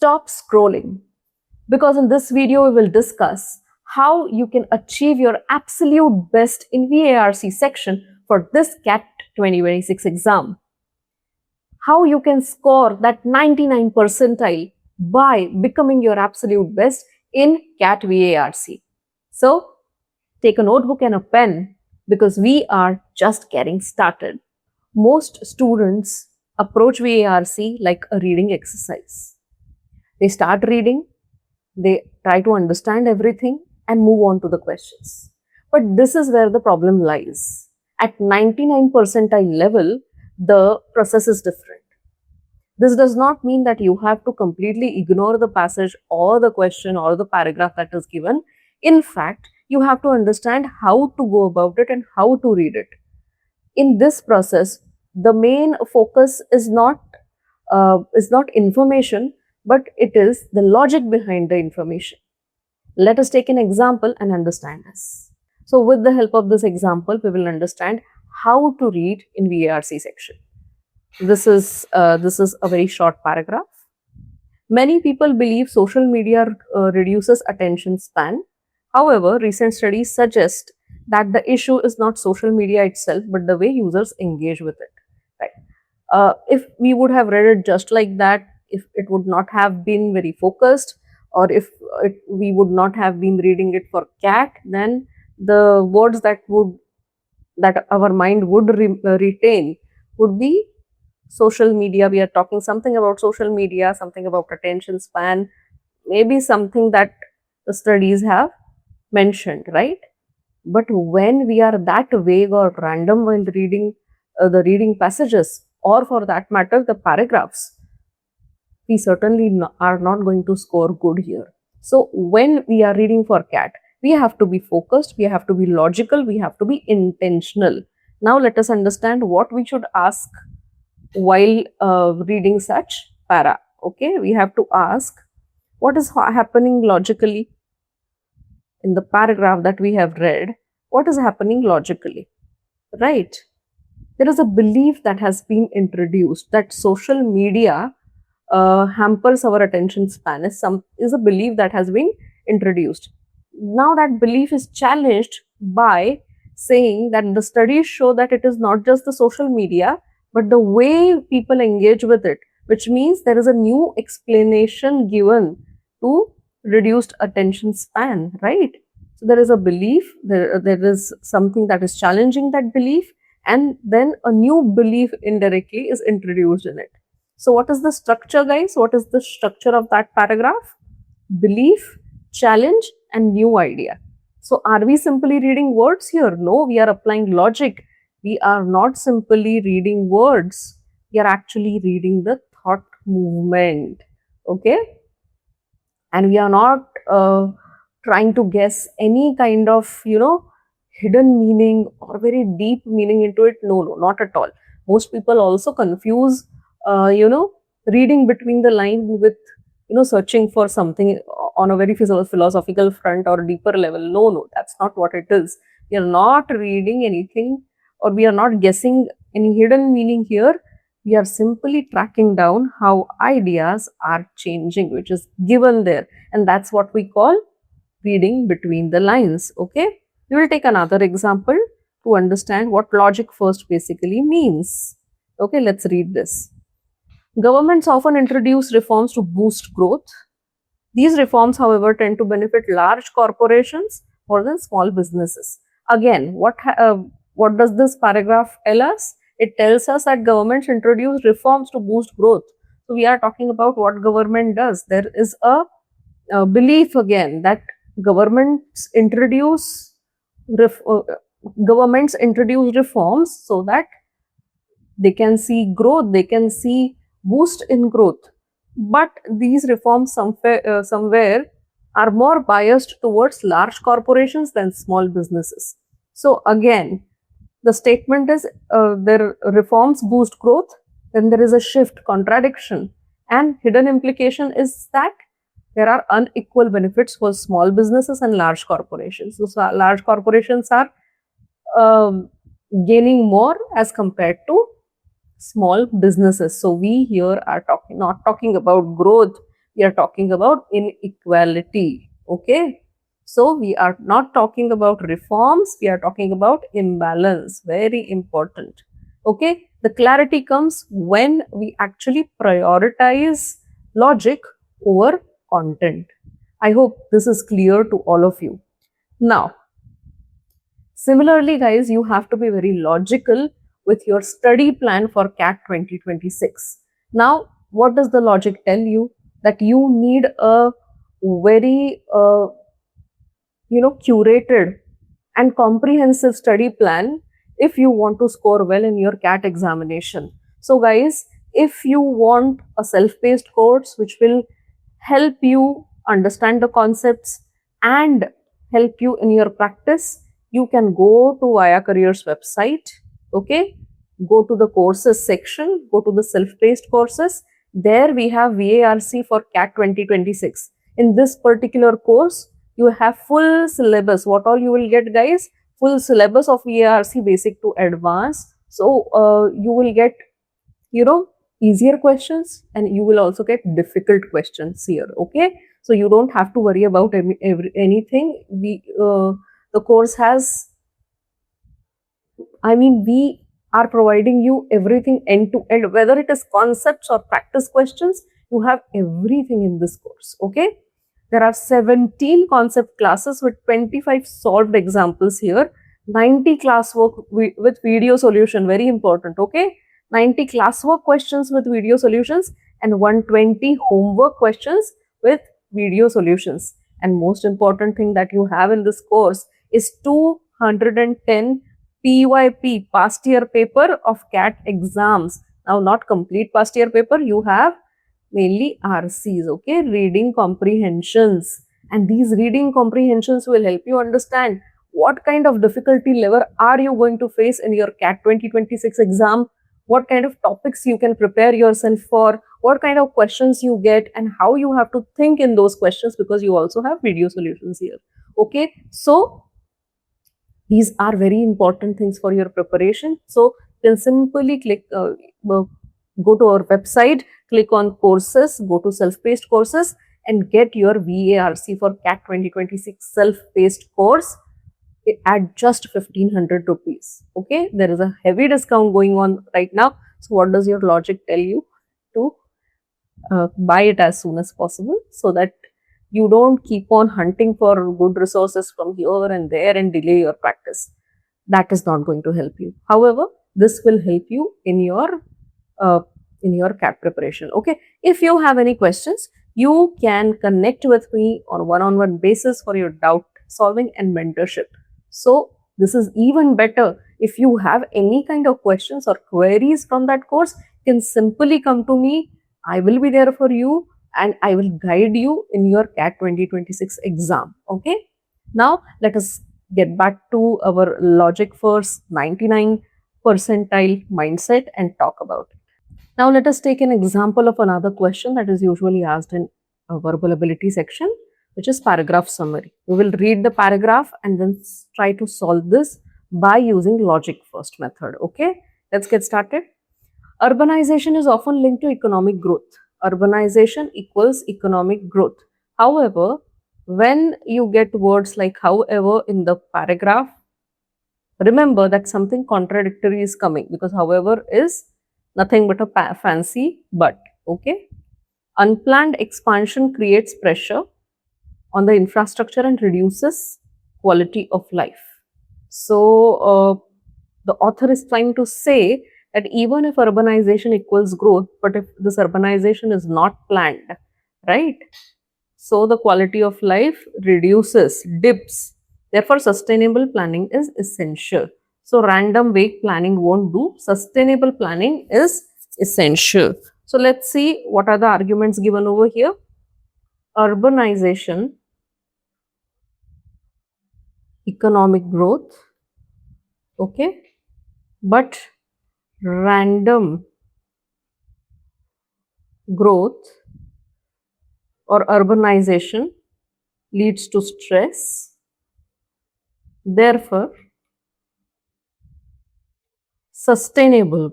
Stop scrolling, because in this video we will discuss how you can achieve your absolute best in VARC section for this CAT 2026 exam. How you can score that 99 percentile by becoming your absolute best in CAT VARC. So take a notebook and a pen, because we are just getting started. Most students approach VARC like a reading exercise. They start reading, they try to understand everything and move on to the questions. But this is where the problem lies. At 99 percentile level, the process is different. This does not mean that you have to completely ignore the passage or the question or the paragraph that is given. In fact, you have to understand how to go about it and how to read it. In this process, the main focus is not information, but it is the logic behind the information. Let us take an example and understand this. So with the help of this example, we will understand how to read in VARC section. This is a very short paragraph. Many people believe social media reduces attention span. However, recent studies suggest that the issue is not social media itself, but the way users engage with it. Right? If we would have read it just like that, if it would not have been very focused, or if we would not have been reading it for CAT, then the words that our mind would retain would be social media. We are talking something about social media, something about attention span, maybe something that the studies have mentioned, right? But when we are that vague or random while reading the reading passages, or for that matter the paragraphs, we certainly are not going to score good here. So when we are reading for CAT, we have to be focused, we have to be logical, we have to be intentional. Now let us understand what we should ask while reading such para. Okay, we have to ask, what is happening logically in the paragraph that we have read? What is happening logically, right? There is a belief that has been introduced that social media hampers our attention span. Is a belief that has been introduced. Now that belief is challenged by saying that the studies show that it is not just the social media, but the way people engage with it, which means there is a new explanation given to reduced attention span, right? So there is a belief, there is something that is challenging that belief, and then a new belief indirectly is introduced in it. So what is the structure, guys? What is the structure of that paragraph? Belief, challenge, and new idea. So are we simply reading words here? No, we are applying logic. We are not simply reading words. We are actually reading the thought movement. Okay? And we are not trying to guess any kind of, hidden meaning or very deep meaning into it. No, not at all. Most people also confuse, reading between the lines with, searching for something on a very philosophical front or deeper level. No, that's not what it is. We are not reading anything, or we are not guessing any hidden meaning here. We are simply tracking down how ideas are changing, which is given there. And that's what we call reading between the lines. Okay, we will take another example to understand what logic first basically means. Okay, let's read this. Governments often introduce reforms to boost growth. These reforms, however, tend to benefit large corporations more than small businesses. Again, what does this paragraph tell us? It tells us that governments introduce reforms to boost growth. So we are talking about what government does. There is a belief again that governments introduce reforms so that they can see growth, they can see boost in growth. But these reforms somewhere are more biased towards large corporations than small businesses. So again, the statement is their reforms boost growth, then there is a shift, contradiction, and hidden implication is that there are unequal benefits for small businesses and large corporations. So large corporations are gaining more as compared to small businesses. So we here are not talking about growth, we are talking about inequality. Okay, so we are not talking about reforms, we are talking about imbalance. Very important. Okay, the clarity comes when we actually prioritize logic over content. I hope this is clear to all of you. Now, similarly, guys, you have to be very logical with your study plan for CAT 2026. Now, what does the logic tell you? That you need a very, curated and comprehensive study plan if you want to score well in your CAT examination. So, guys, if you want a self-paced course which will help you understand the concepts and help you in your practice, you can go to ViaCareers website. Okay, go to the courses section, go to the self-paced courses. There we have VARC for CAT 2026. In this particular course, you have full syllabus. What all you will get, guys? Full syllabus of VARC basic to advanced. So you will get, easier questions, and you will also get difficult questions here. Okay, so you don't have to worry about anything. The course has, we are providing you everything end to end, whether it is concepts or practice questions. You have everything in this course. Okay, there are 17 concept classes with 25 solved examples here, 90 classwork with video solution, very important. Okay, 90 classwork questions with video solutions, and 120 homework questions with video solutions. And most important thing that you have in this course is 210 PYP, past year paper of CAT exams. Now, not complete past year paper, you have mainly RCs, okay, reading comprehensions. And these reading comprehensions will help you understand what kind of difficulty level are you going to face in your CAT 2026 exam, what kind of topics you can prepare yourself for, what kind of questions you get, and how you have to think in those questions, because you also have video solutions here. Okay, so these are very important things for your preparation. So you can simply click, go to our website, click on courses, go to self-paced courses, and get your VARC for CAT 2026 self-paced course at just 1500 rupees. Okay, there is a heavy discount going on right now. So what does your logic tell you? To buy it as soon as possible, so that you don't keep on hunting for good resources from here and there and delay your practice. That is not going to help you. However, this will help you in your CAT preparation. Okay, if you have any questions, you can connect with me on one-on-one basis for your doubt solving and mentorship. So this is even better. If you have any kind of questions or queries from that course, you can simply come to me. I will be there for you, and I will guide you in your CAT 2026 exam. Okay, now let us get back to our logic first 99 percentile mindset and talk about it. Now let us take an example of another question that is usually asked in a verbal ability section, which is paragraph summary. We will read the paragraph and then try to solve this by using logic first method. Okay, let's get started. Urbanization is often linked to economic growth. Urbanization equals economic growth. However, when you get words like however in the paragraph, remember that something contradictory is coming, because however is nothing but a fancy but. Okay, unplanned expansion creates pressure on the infrastructure and reduces quality of life. So the author is trying to say that even if urbanization equals growth, but if this urbanization is not planned, right, so the quality of life reduces, dips. Therefore, sustainable planning is essential. So random vague planning won't do. Sustainable planning is essential. So let's see what are the arguments given over here. Urbanization, economic growth, okay, but random growth or urbanization leads to stress. Therefore, sustainable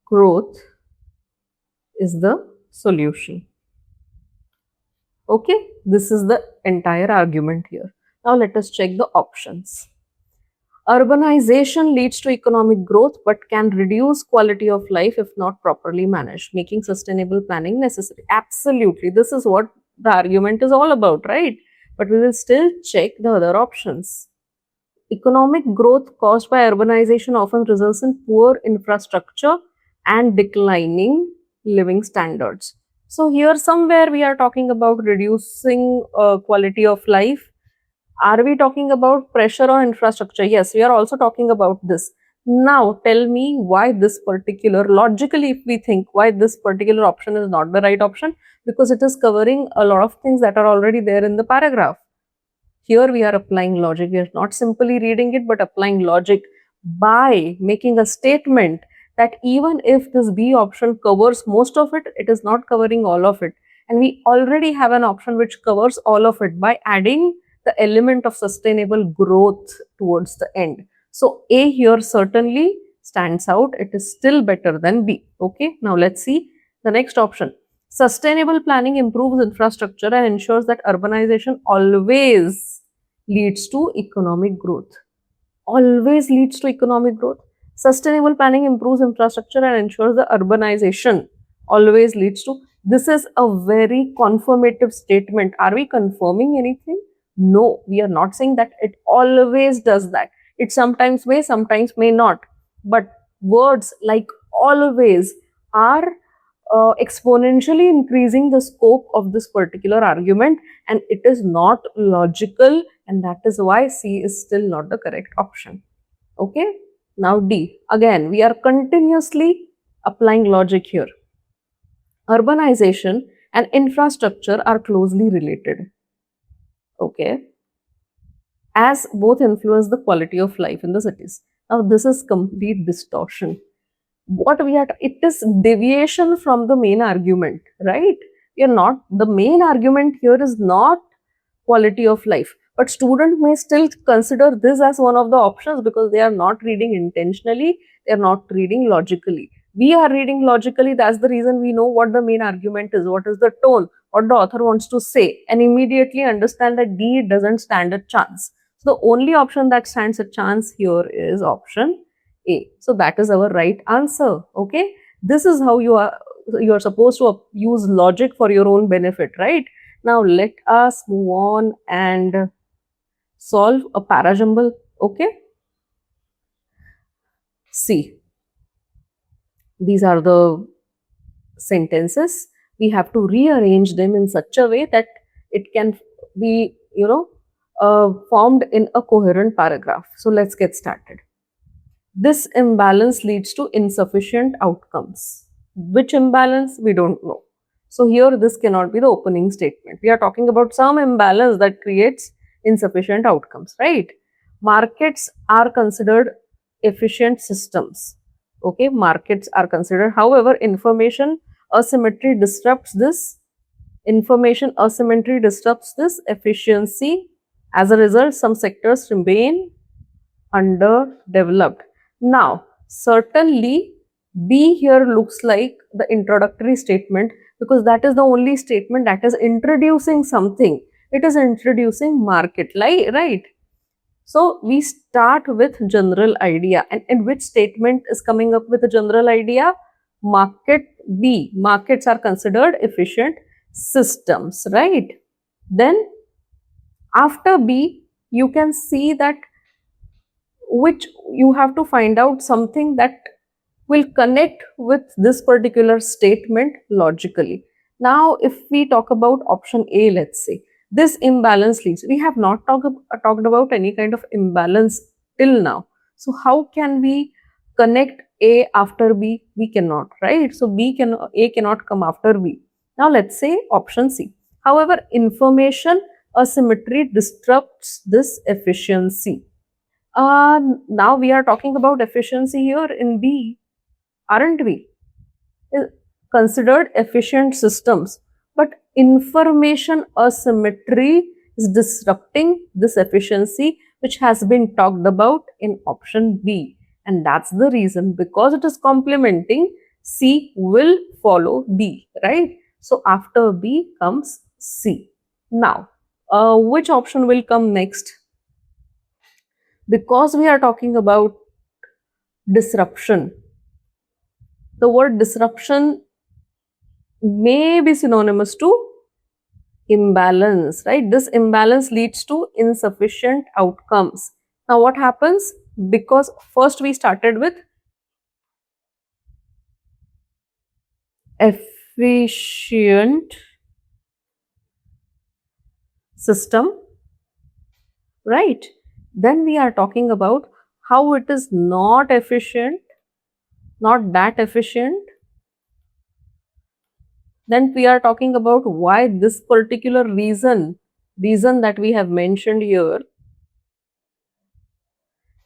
growth is the solution. Okay, this is the entire argument here. Now let us check the options. Urbanization leads to economic growth but can reduce quality of life if not properly managed, making sustainable planning necessary. Absolutely, this is what the argument is all about, right? But we will still check the other options. Economic growth caused by urbanization often results in poor infrastructure and declining living standards. So here somewhere we are talking about reducing quality of life. Are we talking about pressure on infrastructure? Yes, we are also talking about this. Now tell me why this particular, logically if we think, why this particular option is not the right option, because it is covering a lot of things that are already there in the paragraph. Here we are applying logic. We are not simply reading it, but applying logic by making a statement that even if this B option covers most of it, it is not covering all of it. And we already have an option which covers all of it by adding the element of sustainable growth towards the end. So A here certainly stands out. It is still better than B. Okay, now let's see the next option. Sustainable planning improves infrastructure and ensures that urbanization always leads to economic growth. Always leads to economic growth. Sustainable planning improves infrastructure and ensures the urbanization always leads to. This is a very confirmative statement. Are we confirming anything? No, we are not saying that it always does that. It sometimes may not. But words like always are exponentially increasing the scope of this particular argument, and it is not logical, and that is why C is still not the correct option. Okay, now D. Again, we are continuously applying logic here. Urbanization and infrastructure are closely related. Okay, as both influence the quality of life in the cities. Now, this is complete distortion. What we are, it is deviation from the main argument, right? We are not, the main argument here is not quality of life, but student may still consider this as one of the options because they are not reading intentionally, they are not reading logically. We are reading logically, that's the reason we know what the main argument is, what is the tone, what the author wants to say, and immediately understand that D doesn't stand a chance. So the only option that stands a chance here is option A. So that is our right answer. Okay, this is how you are supposed to use logic for your own benefit, right? Now let us move on and solve a Parajumble. Okay, see, these are the sentences. We have to rearrange them in such a way that it can be, formed in a coherent paragraph. So let's get started. This imbalance leads to insufficient outcomes. Which imbalance? We don't know. So here this cannot be the opening statement. We are talking about some imbalance that creates insufficient outcomes, right? Markets are considered efficient systems. Okay, markets are considered. However, information asymmetry disrupts this. Information asymmetry disrupts this efficiency. As a result, some sectors remain underdeveloped. Now, certainly B here looks like the introductory statement because that is the only statement that is introducing something. It is introducing market, right? So we start with general idea, and in which statement is coming up with a general idea? Market B. Markets are considered efficient systems, right? Then after B, you can see that which you have to find out something that will connect with this particular statement logically. Now, if we talk about option A, let's say, this imbalance leads. We have not talked about any kind of imbalance till now. So, how can we connect A after B? We cannot, right? So, A cannot come after B. Now, let's say option C. However, information asymmetry disrupts this efficiency. Now we are talking about efficiency here in B, aren't we? Considered efficient systems, but information asymmetry is disrupting this efficiency, which has been talked about in option B, and that's the reason, because it is complementing C will follow B, right? So after B comes C. Now, which option will come next? Because we are talking about disruption, the word disruption may be synonymous to imbalance, right? This imbalance leads to insufficient outcomes. Now, what happens? Because first we started with efficient system, right? Then we are talking about how it is not efficient, not that efficient. Then we are talking about why this particular reason that we have mentioned here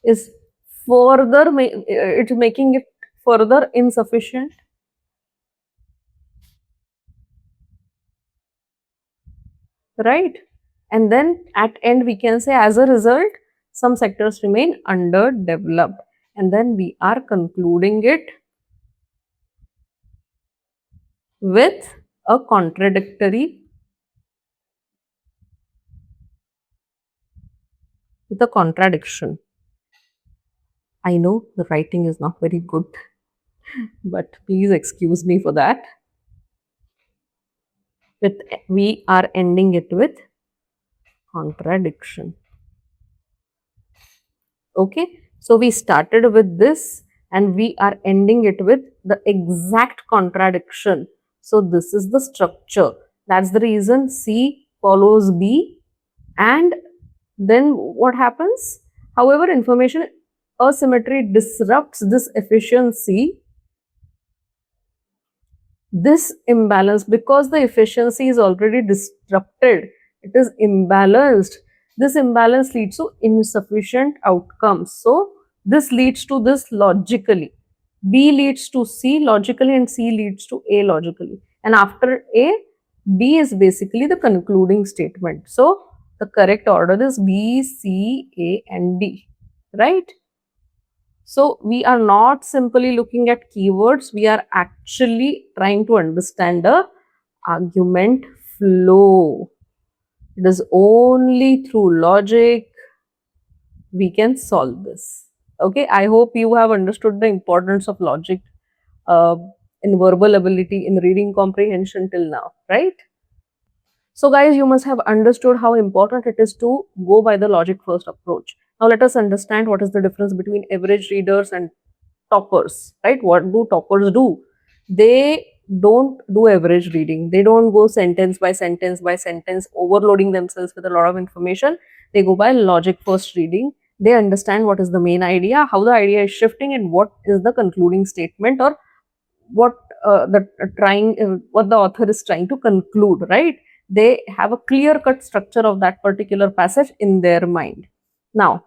is further it's making it further insufficient, right? And then at end we can say, as a result, some sectors remain underdeveloped, and then we are concluding it with a contradictory, with a contradiction. I know the writing is not very good, but please excuse me for that. With we are ending it with contradiction. Okay, so we started with this and we are ending it with the exact contradiction. So this is the structure. That's the reason C follows B. And then what happens? However, information asymmetry disrupts this efficiency, this imbalance, because the efficiency is already disrupted, it is imbalanced. This imbalance leads to insufficient outcomes. So this leads to this logically. B leads to C logically and C leads to A logically. And after A, B is basically the concluding statement. So the correct order is B, C, A and D, right? So we are not simply looking at keywords, we are actually trying to understand the argument flow. It is only through logic we can solve this. Okay, I hope you have understood the importance of logic in verbal ability, in reading comprehension till now, right? So guys, you must have understood how important it is to go by the logic first approach. Now let us understand what is the difference between average readers and toppers, right? What do toppers do? They don't do average reading. They don't go sentence by sentence by sentence, overloading themselves with a lot of information. They go by logic first reading. They understand what is the main idea, how the idea is shifting, and what is the concluding statement, or what what the author is trying to conclude, right? They have a clear cut structure of that particular passage in their mind. Now,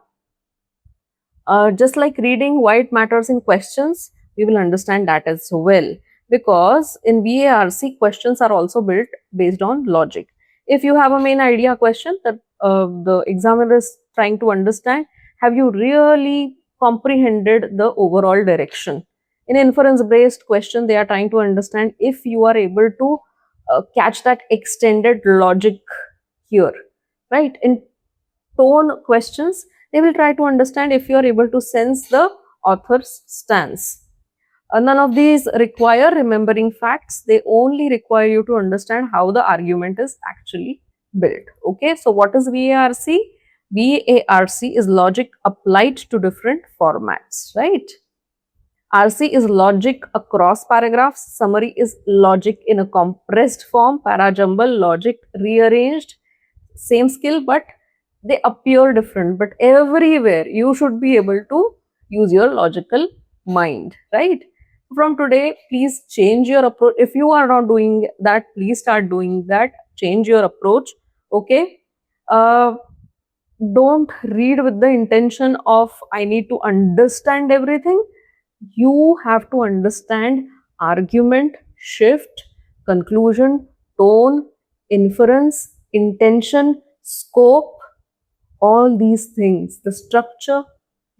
just like reading why it matters in questions, we will understand that as well, because in VARC questions are also built based on logic. If you have a main idea question that the examiner is trying to understand, have you really comprehended the overall direction? In inference based question, they are trying to understand if you are able to catch that extended logic here, right? In tone questions, they will try to understand if you are able to sense the author's stance. None of these require remembering facts. They only require you to understand how the argument is actually built. Okay, so what is VARC? VARC is logic applied to different formats, right? RC is logic across paragraphs. Summary is logic in a compressed form. Parajumble, logic rearranged. Same skill, but they appear different. But everywhere you should be able to use your logical mind, right? From today, please change your approach. If you are not doing that, please start doing that. Change your approach. Okay. Don't read with the intention of I need to understand everything. You have to understand argument, shift, conclusion, tone, inference, intention, scope, all these things, the structure,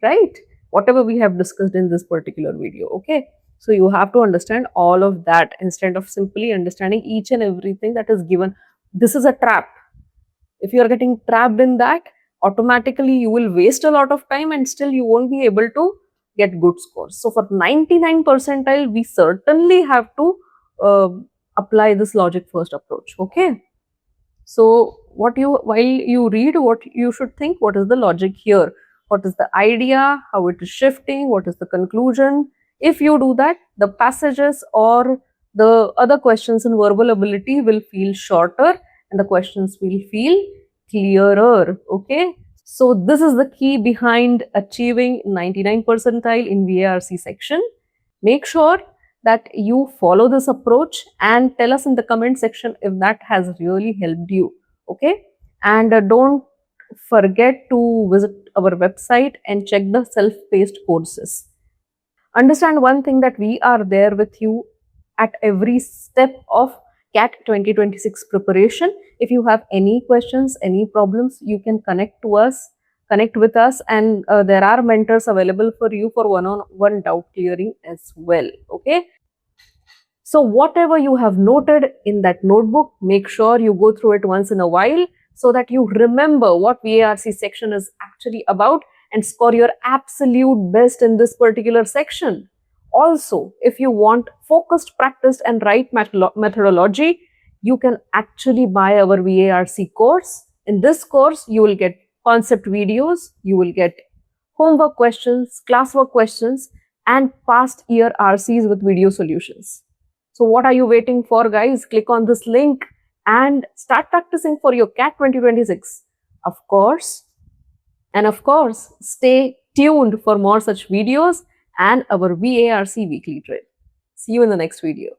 right? Whatever we have discussed in this particular video, okay? So you have to understand all of that instead of simply understanding each and everything that is given. This is a trap. If you are getting trapped in that, automatically you will waste a lot of time and still you won't be able to get good scores. So for 99 percentile, we certainly have to uh, apply this logic first approach. Okay. So while you read, what you should think, what is the logic here? What is the idea? How it is shifting? What is the conclusion? If you do that, the passages or the other questions in verbal ability will feel shorter and the questions will feel clearer. Okay. So this is the key behind achieving 99 percentile in VARC section. Make sure that you follow this approach and tell us in the comment section if that has really helped you. Okay. And don't forget to visit our website and check the self-paced courses. Understand one thing, that we are there with you at every step of CAT 2026 preparation. If you have any questions, any problems, you can connect with us, and there are mentors available for you for one-on-one doubt clearing as well. Okay. So whatever you have noted in that notebook, make sure you go through it once in a while so that you remember what VARC section is actually about and score your absolute best in this particular section. Also, if you want focused practice and right methodology, you can actually buy our VARC course. In this course, you will get concept videos, you will get homework questions, classwork questions, and past year RCs with video solutions. So what are you waiting for, guys? Click on this link and start practicing for your CAT 2026. Of course, stay tuned for more such videos and our VARC weekly drill. See you in the next video.